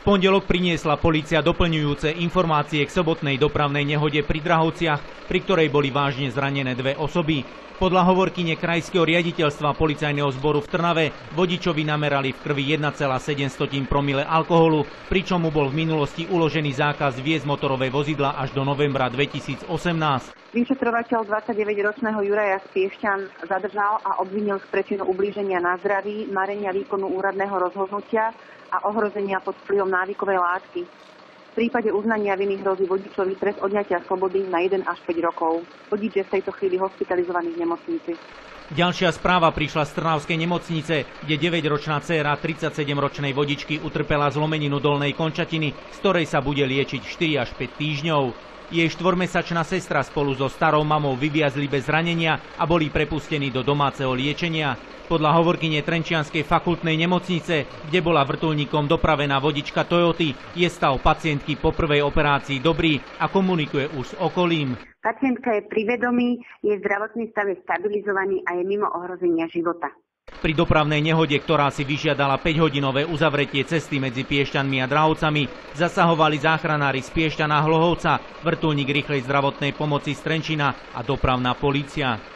V pondelok priniesla polícia doplňujúce informácie k sobotnej dopravnej nehode pri Drahovciach, pri ktorej boli vážne zranené dve osoby. Podľa hovorkyne krajského riaditeľstva policajného zboru v Trnave vodičovi namerali v krvi 1,7 promile alkoholu, pričom mu bol v minulosti uložený zákaz viesť motorové vozidla až do novembra 2018. Vyšetrovateľ 29-ročného Juraja z Piešťan zadržal a obvinil z prečinu ublíženia na zdraví, marenia výkonu úradného rozhodnutia a ohrozenia pod vplyvom návykovej látky. V prípade uznania viny hrozí vodičovi trest odňatia slobody na 1 až 5 rokov. Vodič je v tejto chvíli hospitalizovaný v nemocnici. Ďalšia správa prišla z Trnavskej nemocnice, kde 9-ročná dcéra 37-ročnej vodičky utrpela zlomeninu dolnej končatiny, z ktorej sa bude liečiť 4 až 5 týždňov. Jej 4-mesačná sestra spolu so starou mamou vyviazli bez zranenia a boli prepustení do domáceho liečenia. Podľa hovorkyne Trenčianskej fakultnej nemocnice, kde bola vrtuľníkom dopravená vodička Toyoty, je stav pacientky po prvej operácii dobrý a komunikuje už s okolím. Pacientka je pri vedomí, jej zdravotný stav je stabilizovaný a je mimo ohrozenia života. Pri dopravnej nehode, ktorá si vyžiadala 5-hodinové uzavretie cesty medzi Piešťanmi a Drahovcami, zasahovali záchranári z Piešťan a Hlohovca, vrtuľník rýchlej zdravotnej pomoci z Trenčína a dopravná polícia.